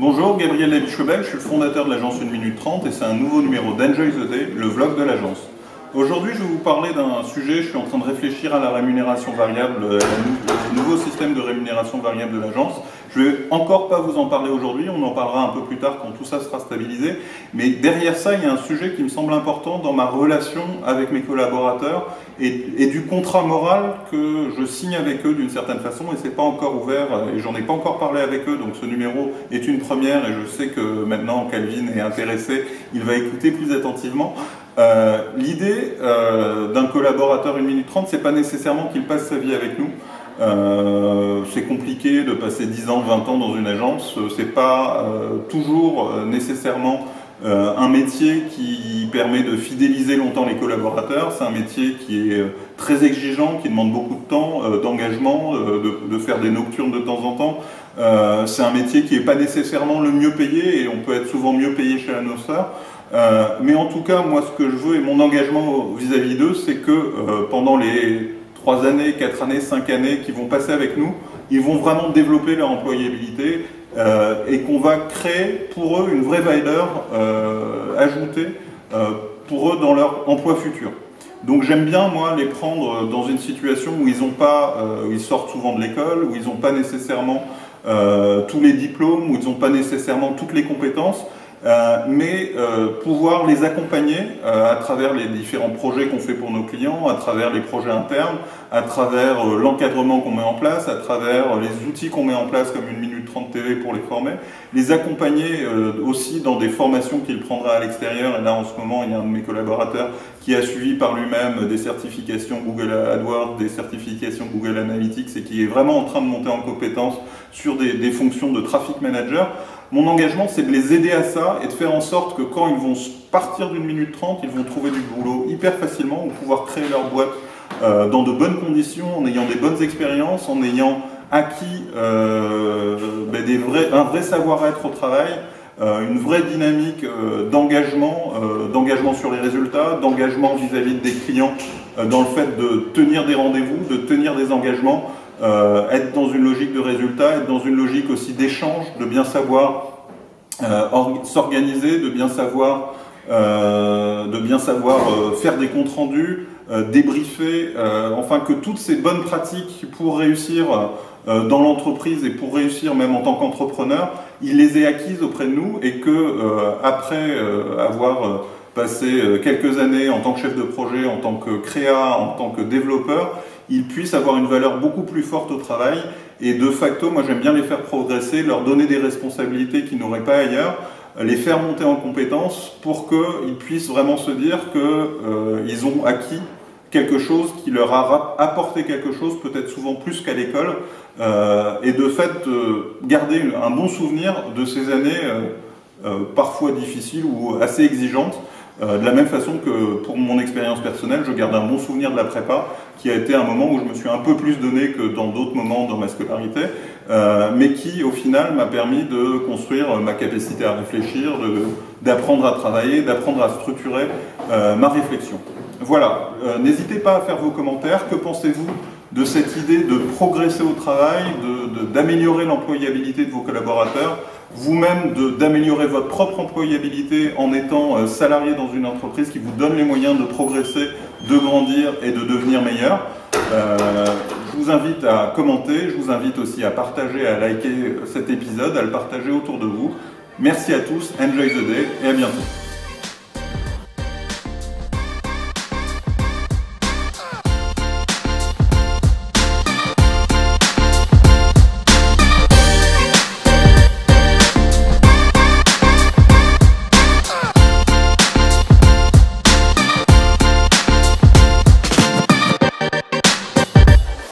Bonjour, Gabriel Lévy-Schwebel, je suis le fondateur de l'agence 1 minute 30 et c'est un nouveau numéro d'Enjoy the Day, le vlog de l'agence. Aujourd'hui, je vais vous parler d'un sujet, je suis en train de réfléchir à la rémunération variable, le nouveau système de rémunération variable de l'agence. Je ne vais encore pas vous en parler aujourd'hui, on en parlera un peu plus tard quand tout ça sera stabilisé. Mais derrière ça, il y a un sujet qui me semble important dans ma relation avec mes collaborateurs et du contrat moral que je signe avec eux d'une certaine façon, et c'est pas encore ouvert et j'en ai pas encore parlé avec eux, donc ce numéro est une première et je sais que maintenant Calvin est intéressé, il va écouter plus attentivement. L'idée d'un collaborateur 1 minute 30, c'est pas nécessairement qu'il passe sa vie avec nous. C'est compliqué de passer 10 ans, 20 ans dans une agence, c'est pas toujours nécessairement un métier qui permet de fidéliser longtemps les collaborateurs. C'est un métier qui est très exigeant, qui demande beaucoup de temps, d'engagement, de faire des nocturnes de temps en temps. C'est un métier qui n'est pas nécessairement le mieux payé et on peut être souvent mieux payé chez l'annonceur. Mais en tout cas, moi, ce que je veux et mon engagement vis-à-vis d'eux, c'est que pendant les 3 années, 4 années, 5 années qui vont passer avec nous, ils vont vraiment développer leur employabilité et qu'on va créer pour eux une vraie valeur ajoutée pour eux dans leur emploi futur. Donc j'aime bien, moi, les prendre dans une situation où ils sortent souvent de l'école, où ils n'ont pas nécessairement tous les diplômes, où ils n'ont pas nécessairement toutes les compétences, mais pouvoir les accompagner à travers les différents projets qu'on fait pour nos clients, à travers les projets internes, à travers l'encadrement qu'on met en place, à travers les outils qu'on met en place comme 1 minute 30 TV pour les former, les accompagner aussi dans des formations qu'il prendra à l'extérieur. Et là en ce moment il y a un de mes collaborateurs qui a suivi par lui-même des certifications Google AdWords, des certifications Google Analytics et qui est vraiment en train de monter en compétence sur des fonctions de traffic manager. Mon engagement, c'est de les aider à ça et de faire en sorte que quand ils vont partir d'1 minute 30, ils vont trouver du boulot hyper facilement ou pouvoir créer leur boîte dans de bonnes conditions, en ayant des bonnes expériences, en ayant acquis un vrai savoir-être au travail, une vraie dynamique d'engagement sur les résultats, d'engagement vis-à-vis des clients, dans le fait de tenir des rendez-vous, de tenir des engagements. Être dans une logique de résultat, être dans une logique aussi d'échange, de bien savoir s'organiser, de bien savoir faire des comptes rendus, débriefer, enfin que toutes ces bonnes pratiques pour réussir dans l'entreprise et pour réussir même en tant qu'entrepreneur, ils les aient acquises auprès de nous et que après avoir passé quelques années en tant que chef de projet, en tant que créa, en tant que développeur, ils puissent avoir une valeur beaucoup plus forte au travail et de facto, moi j'aime bien les faire progresser, leur donner des responsabilités qu'ils n'auraient pas ailleurs, les faire monter en compétences pour qu'ils puissent vraiment se dire qu'ils ont acquis quelque chose qui leur a apporté quelque chose, peut-être souvent plus qu'à l'école, et de fait garder un bon souvenir de ces années parfois difficiles ou assez exigeantes. De la même façon que pour mon expérience personnelle, je garde un bon souvenir de la prépa, qui a été un moment où je me suis un peu plus donné que dans d'autres moments dans ma scolarité, mais qui au final m'a permis de construire ma capacité à réfléchir, d'apprendre à travailler, d'apprendre à structurer ma réflexion. Voilà, n'hésitez pas à faire vos commentaires. Que pensez-vous de cette idée de progresser au travail, d'améliorer l'employabilité de vos collaborateurs, vous-même d'améliorer votre propre employabilité en étant salarié dans une entreprise qui vous donne les moyens de progresser, de grandir et de devenir meilleur. Je vous invite à commenter, je vous invite aussi à partager, à liker cet épisode, à le partager autour de vous. Merci à tous, enjoy the day et à bientôt.